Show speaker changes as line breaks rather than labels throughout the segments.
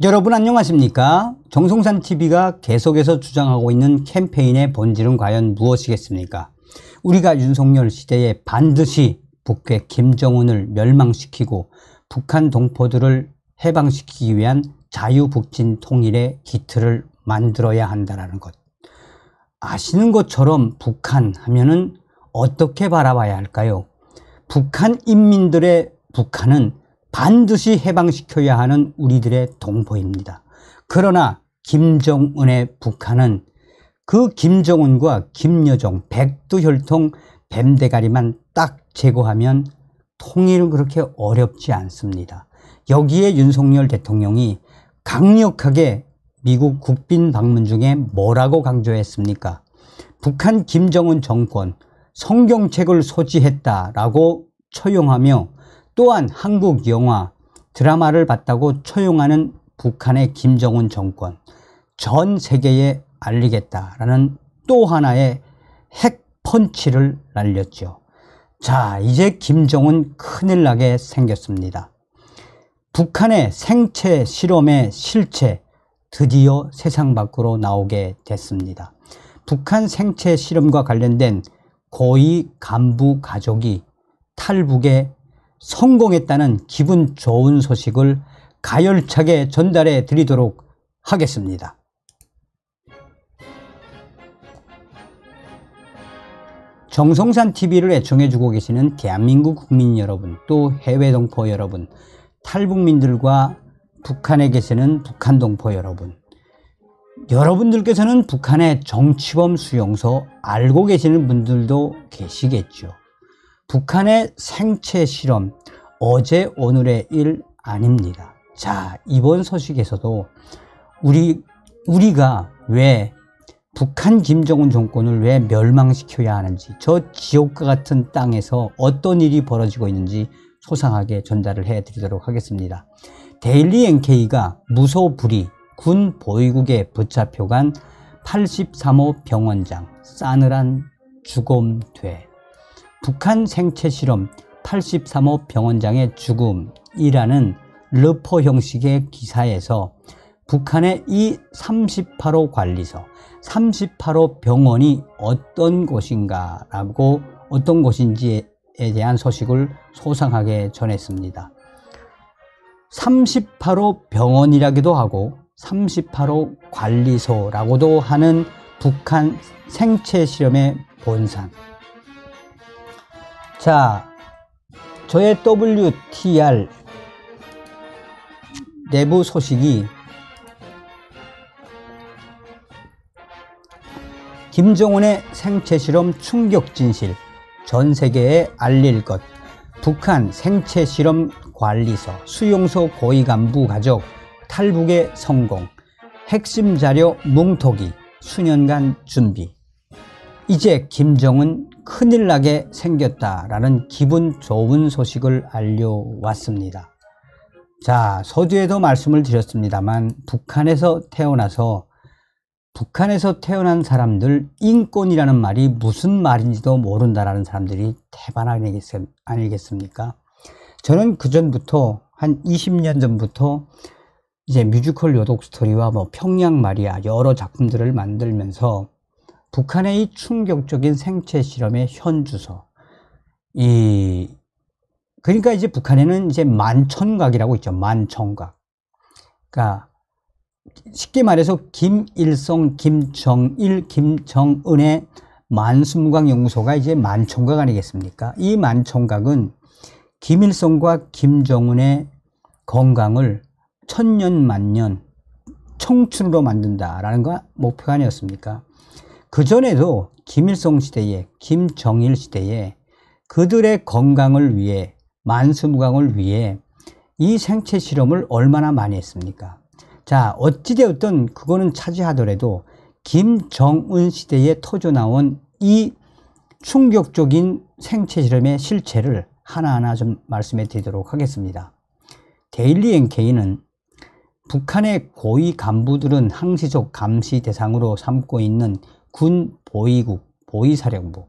여러분 안녕하십니까? 정성산TV가 계속해서 주장하고 있는 캠페인의 본질은 과연 무엇이겠습니까? 우리가 윤석열 시대에 반드시 북괴 김정은을 멸망시키고 북한 동포들을 해방시키기 위한 자유북진 통일의 기틀을 만들어야 한다는 것. 아시는 것처럼 북한 하면은 어떻게 바라봐야 할까요? 북한 인민들의 북한은 반드시 해방시켜야 하는 우리들의 동포입니다. 그러나 김정은의 북한은 그 김정은과 김여정, 백두혈통 뱀대가리만 딱 제거하면 통일은 그렇게 어렵지 않습니다. 여기에 윤석열 대통령이 강력하게 미국 국빈 방문 중에 뭐라고 강조했습니까? 북한 김정은 정권 성경책을 소지했다라고 처용하며 또한 한국 영화, 드라마를 봤다고 처용하는 북한의 김정은 정권 전 세계에 알리겠다라는 또 하나의 핵 펀치를 날렸죠. 자, 이제 김정은 큰일 나게 생겼습니다. 북한의 생체 실험의 실체 드디어 세상 밖으로 나오게 됐습니다. 북한 생체 실험과 관련된 고위 간부 가족이 탈북에 성공했다는 기분 좋은 소식을 가열차게 전달해 드리도록 하겠습니다. 정성산TV를 애청해주고 계시는 대한민국 국민 여러분, 또 해외 동포 여러분, 탈북민들과 북한에 계시는 북한 동포 여러분, 여러분들께서는 북한의 정치범 수용소 알고 계시는 분들도 계시겠죠. 북한의 생체 실험 어제 오늘의 일 아닙니다. 자, 이번 소식에서도 우리가 왜 북한 김정은 정권을 왜 멸망시켜야 하는지, 저 지옥과 같은 땅에서 어떤 일이 벌어지고 있는지 소상하게 전달을 해드리도록 하겠습니다. 데일리 NK가 무소불위 군 보위국에 붙잡혀간 83호 병원장 싸늘한 죽음돼. 북한 생체 실험 83호 병원장의 죽음이라는 르포 형식의 기사에서 북한의 이 38호 관리소, 38호 병원이 어떤 곳인가라고, 어떤 곳인지에 대한 소식을 소상하게 전했습니다. 38호 병원이라기도 하고 38호 관리소라고도 하는 북한 생체 실험의 본산. 자, 저의 WTR 내부 소식이 김정은의 생체 실험 충격 진실 전 세계에 알릴 것, 북한 생체 실험 관리소 수용소 고위 간부 가족 탈북의 성공, 핵심 자료 뭉토기 수년간 준비. 이제 김정은 큰일 나게 생겼다라는 기분 좋은 소식을 알려왔습니다. 자, 서두에도 말씀을 드렸습니다만 북한에서 태어난 사람들, 인권이라는 말이 무슨 말인지도 모른다라는 사람들이 태반 아니겠습니까? 저는 그전부터 한 20년 전부터 이제 뮤지컬 요독 스토리와 평양 마리아 여러 작품들을 만들면서 북한의 이 충격적인 생체 실험의 현주소, 그러니까 이제 북한에는 이제 만천각이라고 있죠. 만천각. 그러니까 쉽게 말해서 김일성, 김정일, 김정은의 만수무강 연구소가 이제 만천각 아니겠습니까? 이 만천각은 김일성과 김정은의 건강을 천년 만년 청춘으로 만든다라는 거 목표가 아니었습니까? 그전에도 김일성 시대에, 김정일 시대에 그들의 건강을 위해, 만수무강을 위해 이 생체 실험을 얼마나 많이 했습니까? 자, 어찌되었든 그거는 차지하더라도 김정은 시대에 터져나온 이 충격적인 생체 실험의 실체를 하나하나 좀 말씀해 드리도록 하겠습니다. 데일리 NK는 북한의 고위 간부들은 항시적 감시 대상으로 삼고 있는 군 보위국, 보위사령부,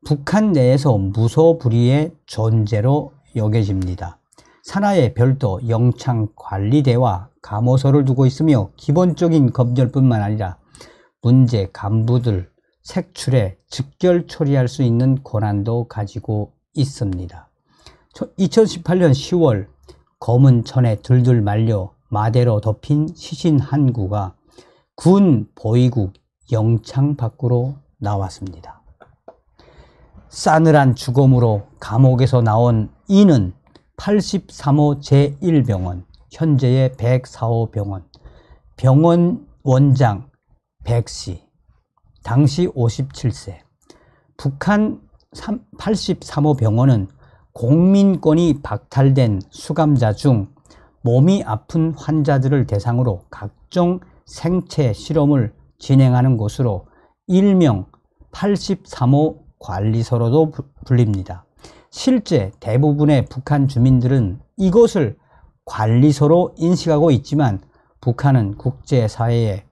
북한 내에서 무소불위의 존재로 여겨집니다. 산하에 별도 영창관리대와 감호소를 두고 있으며 기본적인 검열뿐만 아니라 문제 간부들 색출에 즉결 처리할 수 있는 권한도 가지고 있습니다. 2018년 10월 검은 천에 들들 말려 마대로 덮인 시신 한 구가 군 보위국 영창 밖으로 나왔습니다. 싸늘한 죽음으로 감옥에서 나온 이는 83호 제1병원, 현재의 104호 병원, 병원 원장 백씨, 당시 57세. 북한 83호 병원은 공민권이 박탈된 수감자 중 몸이 아픈 환자들을 대상으로 각종 생체 실험을 진행하는 곳으로 일명 83호 관리소로도 불립니다. 실제 대부분의 북한 주민들은 이곳을 관리소로 인식하고 있지만 북한은 국제사회에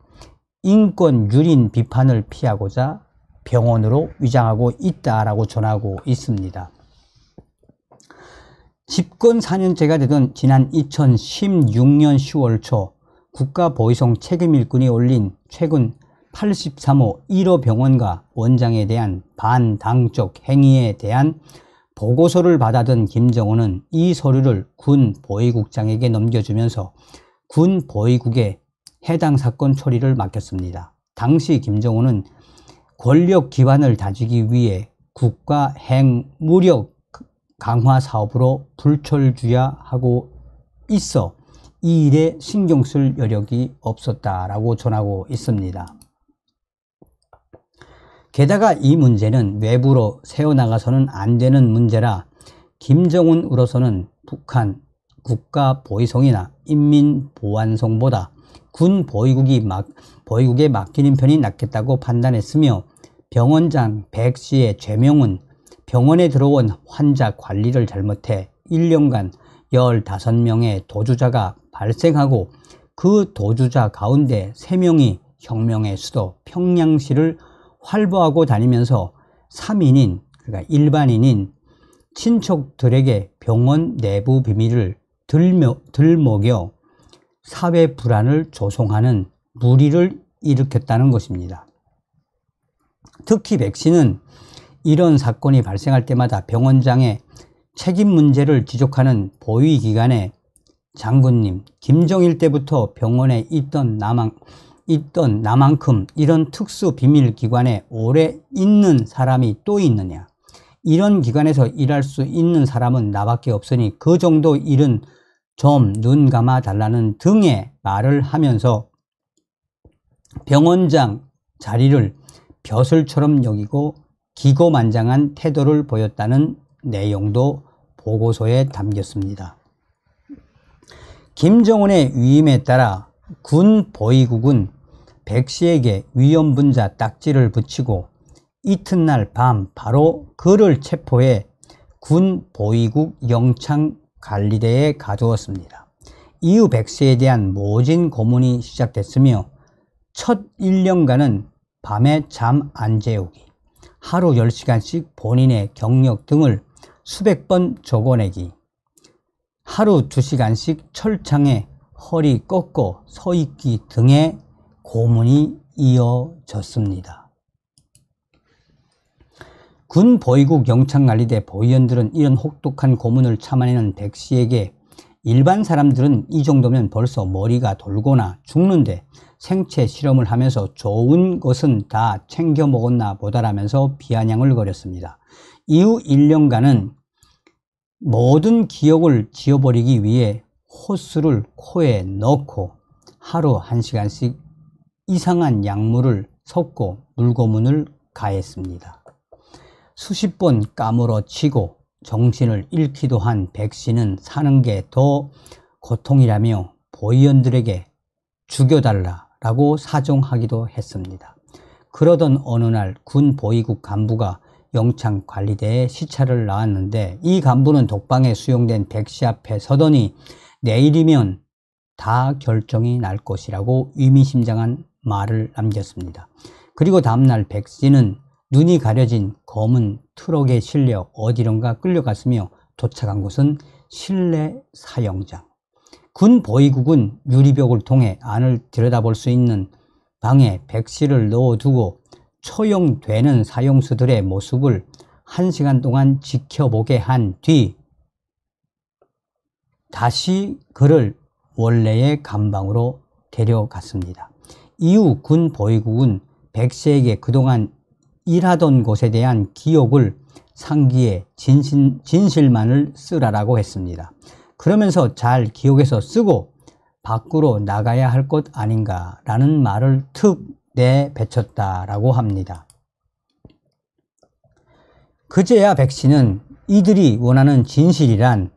인권 유린 비판을 피하고자 병원으로 위장하고 있다라고 전하고 있습니다. 집권 4년째가 되던 지난 2016년 10월 초 국가보위성 책임일꾼이 올린 최근 83호 1호 병원과 원장에 대한 반당적 행위에 대한 보고서를 받아든 김정은은 이 서류를 군 보위국장에게 넘겨주면서 군 보위국에 해당 사건 처리를 맡겼습니다. 당시 김정은은 권력 기반을 다지기 위해 국가 핵무력 강화 사업으로 불철주야하고 있어 이 일에 신경 쓸 여력이 없었다라고 전하고 있습니다. 게다가 이 문제는 외부로 새어나가서는 안 되는 문제라 김정은으로서는 북한 국가보위성이나 인민보안성보다 군 보위국에 맡기는 편이 낫겠다고 판단했으며 병원장 백씨의 죄명은 병원에 들어온 환자 관리를 잘못해 1년간 15명의 도주자가 발생하고 그 도주자 가운데 3명이 혁명의 수도 평양시를 활보하고 다니면서 3인인 그러니까 일반인인 친척들에게 병원 내부 비밀을 들먹여 사회 불안을 조성하는 무리를 일으켰다는 것입니다. 특히 백씨는 이런 사건이 발생할 때마다 병원장의 책임 문제를 지적하는 보위기관의 장군님, 김정일 때부터 병원에 있던 나만큼 이런 특수 비밀기관에 오래 있는 사람이 또 있느냐, 이런 기관에서 일할 수 있는 사람은 나밖에 없으니 그 정도 일은 좀 눈 감아 달라는 등의 말을 하면서 병원장 자리를 벼슬처럼 여기고 기고만장한 태도를 보였다는 내용도 보고서에 담겼습니다. 김정은의 위임에 따라 군 보위국은 백씨에게 위험분자 딱지를 붙이고 이튿날 밤 바로 그를 체포해 군 보위국 영창관리대에 가두었습니다. 이후 백씨에 대한 모진 고문이 시작됐으며 첫 1년간은 밤에 잠 안 재우기, 하루 10시간씩 본인의 경력 등을 수백 번 적어내기, 하루 2시간씩 철창에 허리 꺾고 서 있기 등의 고문이 이어졌습니다. 군 보위국 영창관리대 보위원들은 이런 혹독한 고문을 참아내는 백씨에게 일반 사람들은 이 정도면 벌써 머리가 돌거나 죽는데 생체 실험을 하면서 좋은 것은 다 챙겨 먹었나 보다라면서 비아냥을 거렸습니다. 이후 1년간은 모든 기억을 지워버리기 위해 호스를 코에 넣고 하루 1시간씩 이상한 약물을 섞고 물고문을 가했습니다. 수십 번 까무러치고 정신을 잃기도 한 백씨는 사는 게 더 고통이라며 보위원들에게 죽여달라고 사정하기도 했습니다. 그러던 어느 날 군 보위국 간부가 영창관리대에 시찰을 나왔는데 이 간부는 독방에 수용된 백씨 앞에 서더니 내일이면 다 결정이 날 것이라고 의미심장한 말을 남겼습니다. 그리고 다음날 백씨는 눈이 가려진 검은 트럭에 실려 어디론가 끌려갔으며 도착한 곳은 실내 사형장. 군 보위국은 유리벽을 통해 안을 들여다볼 수 있는 방에 백씨를 넣어두고 처형되는 사형수들의 모습을 1시간 동안 지켜보게 한 뒤 다시 그를 원래의 감방으로 데려갔습니다. 이후 군 보위국은 백씨에게 그동안 일하던 곳에 대한 기억을 상기해 진실만을 쓰라라고 했습니다. 그러면서 잘 기억해서 쓰고 밖으로 나가야 할 것 아닌가라는 말을 툭 내뱉었다라고 합니다. 그제야 백씨는 이들이 원하는 진실이란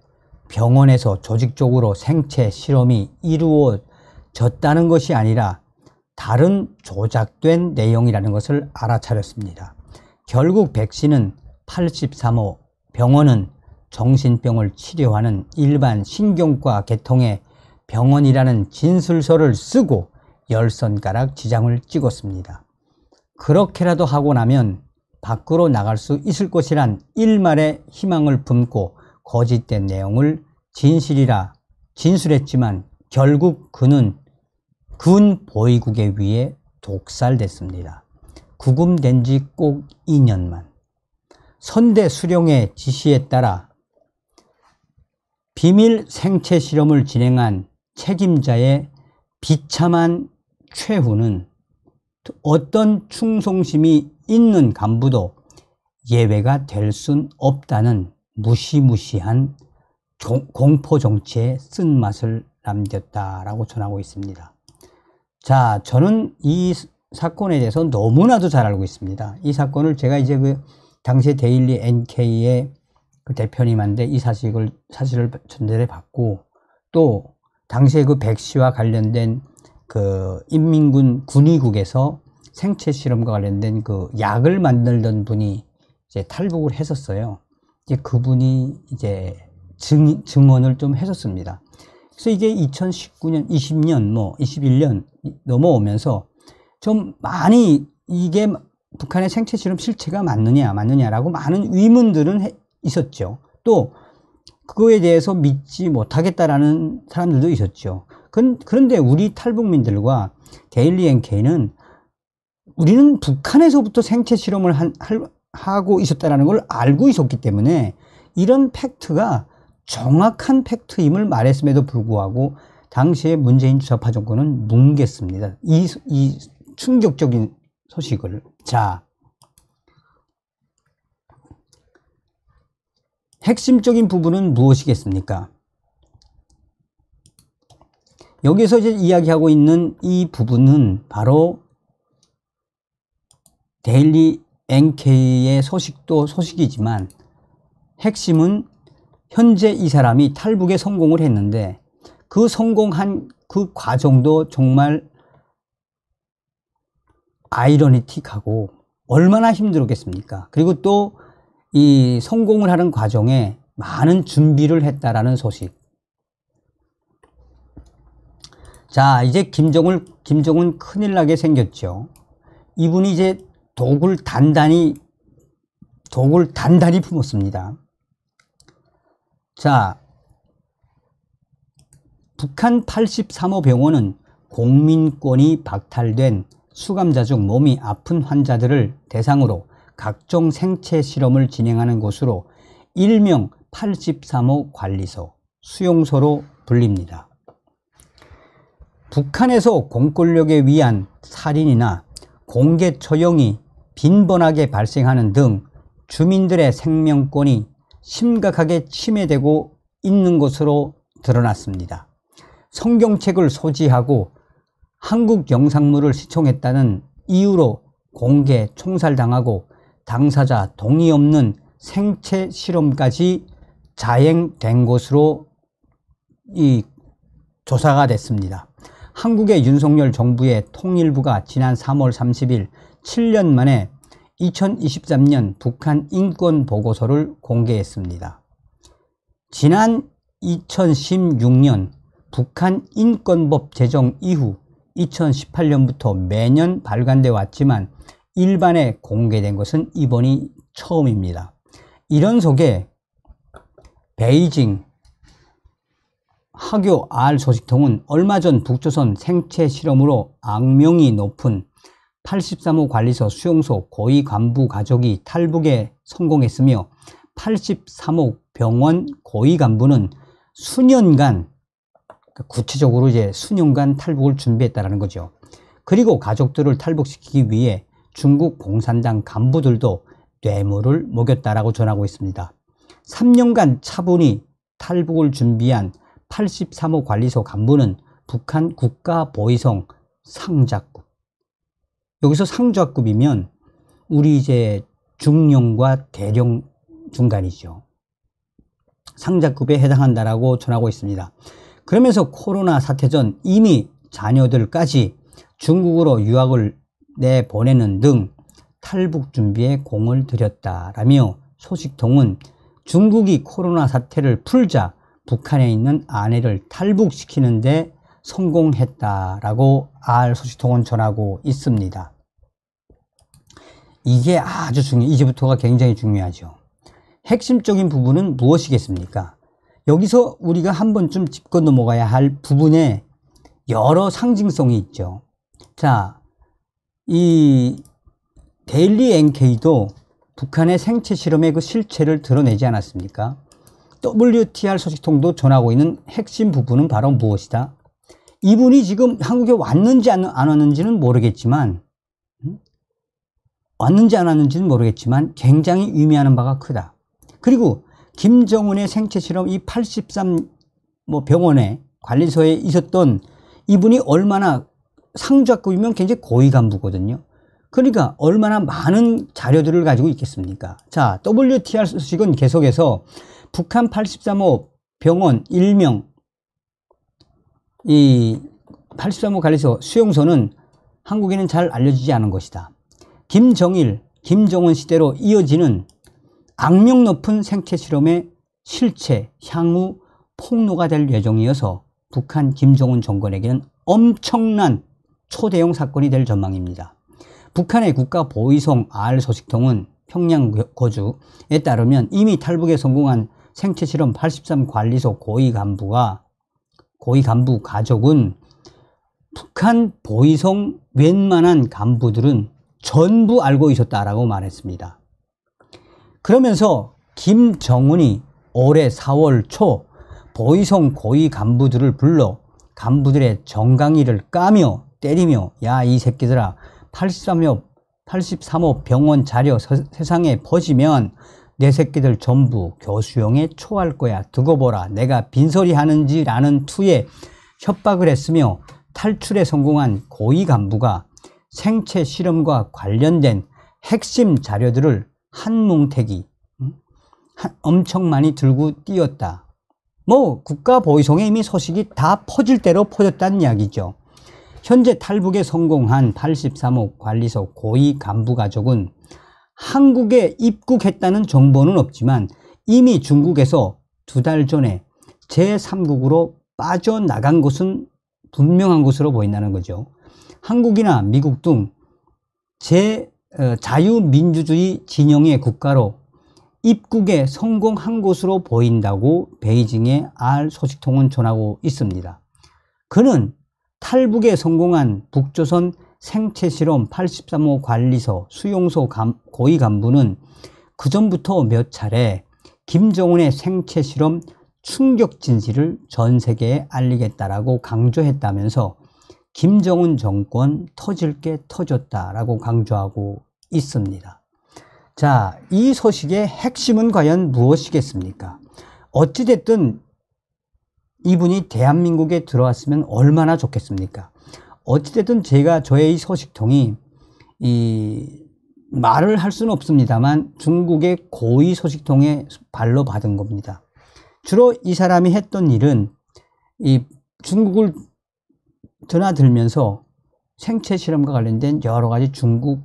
병원에서 조직적으로 생체 실험이 이루어졌다는 것이 아니라 다른 조작된 내용이라는 것을 알아차렸습니다. 결국 백씨는 83호 병원은 정신병을 치료하는 일반 신경과 계통의 병원이라는 진술서를 쓰고 10손가락 지장을 찍었습니다. 그렇게라도 하고 나면 밖으로 나갈 수 있을 것이란 일말의 희망을 품고 거짓된 내용을 진실이라 진술했지만 결국 그는 군 보위국에 의해 독살됐습니다. 구금된 지 꼭 2년만. 선대 수령의 지시에 따라 비밀 생체 실험을 진행한 책임자의 비참한 최후는 어떤 충성심이 있는 간부도 예외가 될 순 없다는 무시무시한 공포 정치의 쓴맛을 남겼다라고 전하고 있습니다. 자, 저는 이 사건에 대해서 너무나도 잘 알고 있습니다. 이 사건을 제가 이제 그 당시에 데일리 NK의 그 대표님한테 이 사실을 전달해 받고, 또 당시에 그 백씨와 관련된 그 인민군 군의국에서 생체 실험과 관련된 그 약을 만들던 분이 이제 탈북을 했었어요. 이제 그분이 이제 증언을 좀 했었습니다. 그래서 이게 2019년, 20년, 21년 넘어오면서 좀 많이 이게 북한의 생체 실험 실체가 맞느냐라고 많은 의문들은 있었죠. 또 그거에 대해서 믿지 못하겠다라는 사람들도 있었죠. 그런데 우리 탈북민들과 데일리 NK는 우리는 북한에서부터 생체 실험을 하고 있었다는 걸 알고 있었기 때문에 이런 팩트가 정확한 팩트임을 말했음에도 불구하고 당시에 문재인 주사파 정권은 뭉갰습니다. 이 충격적인 소식을. 자, 핵심적인 부분은 무엇이겠습니까? 여기서 이제 이야기하고 있는 이 부분은 바로 데일리 NK의 소식도 소식이지만 핵심은 현재 이 사람이 탈북에 성공을 했는데 그 성공한 그 과정도 정말 아이러니틱하고 얼마나 힘들었겠습니까? 그리고 또 이 성공을 하는 과정에 많은 준비를 했다라는 소식. 자, 이제 김정은 큰일 나게 생겼죠. 이분이 이제 독을 단단히 품었습니다. 자, 북한 83호 병원은 공민권이 박탈된 수감자 중 몸이 아픈 환자들을 대상으로 각종 생체 실험을 진행하는 곳으로 일명 83호 관리소, 수용소로 불립니다. 북한에서 공권력에 의한 살인이나 공개 처형이 빈번하게 발생하는 등 주민들의 생명권이 심각하게 침해되고 있는 것으로 드러났습니다. 성경책을 소지하고 한국 영상물을 시청했다는 이유로 공개 총살당하고 당사자 동의 없는 생체 실험까지 자행된 것으로 조사가 됐습니다. 한국의 윤석열 정부의 통일부가 지난 3월 30일 7년 만에 2023년 북한 인권 보고서를 공개했습니다. 지난 2016년 북한 인권법 제정 이후 2018년부터 매년 발간돼 왔지만 일반에 공개된 것은 이번이 처음입니다. 이런 속에 베이징, 하교 R 소식통은 얼마 전 북조선 생체 실험으로 악명이 높은 83호 관리소 수용소 고위 간부 가족이 탈북에 성공했으며 83호 병원 고위 간부는 수년간, 구체적으로 이제 수년간 탈북을 준비했다라는 거죠. 그리고 가족들을 탈북시키기 위해 중국 공산당 간부들도 뇌물을 먹였다라고 전하고 있습니다. 3년간 차분히 탈북을 준비한 83호 관리소 간부는 북한 국가보위성 상자급. 여기서 상자급이면 우리 이제 중령과 대령 중간이죠. 상자급에 해당한다라고 전하고 있습니다. 그러면서 코로나 사태 전 이미 자녀들까지 중국으로 유학을 내보내는 등 탈북 준비에 공을 들였다라며 소식통은 중국이 코로나 사태를 풀자 북한에 있는 아내를 탈북시키는 데 성공했다라고 R 소식통은 전하고 있습니다. 이게 아주 이제부터가 굉장히 중요하죠. 핵심적인 부분은 무엇이겠습니까? 여기서 우리가 한 번쯤 짚고 넘어가야 할 부분에 여러 상징성이 있죠. 자, 이 데일리 NK도 북한의 생체 실험의 그 실체를 드러내지 않았습니까? WTR 소식통도 전하고 있는 핵심 부분은 바로 무엇이다? 이분이 지금 한국에 왔는지 안 왔는지는 모르겠지만, 굉장히 의미하는 바가 크다. 그리고 김정은의 생체 실험 이 83 병원에 관리소에 있었던 이분이 얼마나 상좌급이면 굉장히 고위 간부거든요. 그러니까 얼마나 많은 자료들을 가지고 있겠습니까? 자, WTR 소식은 계속해서 북한 83호 병원 일명 이 83호 관리소 수용소는 한국에는 잘 알려지지 않은 것이다. 김정일, 김정은 시대로 이어지는 악명 높은 생체 실험의 실체, 향후 폭로가 될 예정이어서 북한 김정은 정권에게는 엄청난 초대형 사건이 될 전망입니다. 북한의 국가보위성 R 소식통은 평양 거주에 따르면 이미 탈북에 성공한 생체 실험 83 관리소 고위 간부 가족은 북한 보위성 웬만한 간부들은 전부 알고 있었다라고 말했습니다. 그러면서 김정은이 올해 4월 초 보위성 고위 간부들을 불러 간부들의 정강이를 까며 때리며 야, 이 새끼들아 83호 병원 자료 세상에 퍼지면 내 새끼들 전부 교수형에 초할 거야. 두고 보라. 내가 빈소리 하는지 라는 투에 협박을 했으며 탈출에 성공한 고위 간부가 생체 실험과 관련된 핵심 자료들을 한 뭉태기 엄청 많이 들고 뛰었다. 국가보위성에 이미 소식이 다 퍼질 대로 퍼졌다는 이야기죠. 현재 탈북에 성공한 83호 관리소 고위 간부 가족은 한국에 입국했다는 정보는 없지만 이미 중국에서 2달 전에 제3국으로 빠져나간 것은 분명한 것으로 보인다는 거죠. 한국이나 미국 등 자유민주주의 진영의 국가로 입국에 성공한 것으로 보인다고 베이징의 R 소식통은 전하고 있습니다. 그는 탈북에 성공한 북조선 생체실험 83호 관리소 수용소 고위 간부는 그전부터 몇 차례 김정은의 생체실험 충격 진실을 전 세계에 알리겠다라고 강조했다면서 김정은 정권 터질 게 터졌다라고 강조하고 있습니다. 자, 이 소식의 핵심은 과연 무엇이겠습니까? 어찌됐든 이분이 대한민국에 들어왔으면 얼마나 좋겠습니까? 어찌됐든 저의 이 소식통이 말을 할 수는 없습니다만 중국의 고위 소식통의 발로 받은 겁니다. 주로 이 사람이 했던 일은 중국을 드나들면서 생체 실험과 관련된 여러 가지 중국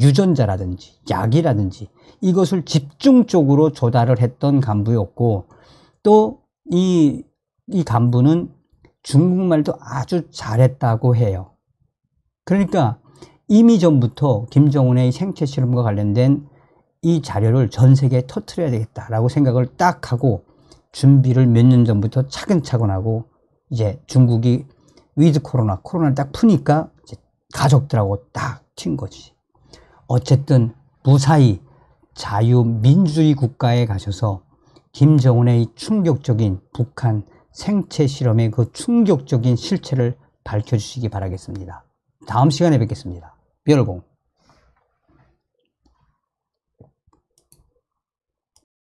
유전자라든지 약이라든지 이것을 집중적으로 조달을 했던 간부였고, 또 이 간부는 중국말도 아주 잘했다고 해요. 그러니까 이미 전부터 김정은의 생체 실험과 관련된 이 자료를 전 세계에 터뜨려야 되겠다라고 생각을 딱 하고 준비를 몇 년 전부터 차근차근 하고, 이제 중국이 위드 코로나를 딱 푸니까 이제 가족들하고 딱 튄 거지. 어쨌든 무사히 자유민주주의 국가에 가셔서 김정은의 충격적인 북한 생체 실험의 그 충격적인 실체를 밝혀주시기 바라겠습니다. 다음 시간에 뵙겠습니다. 별공.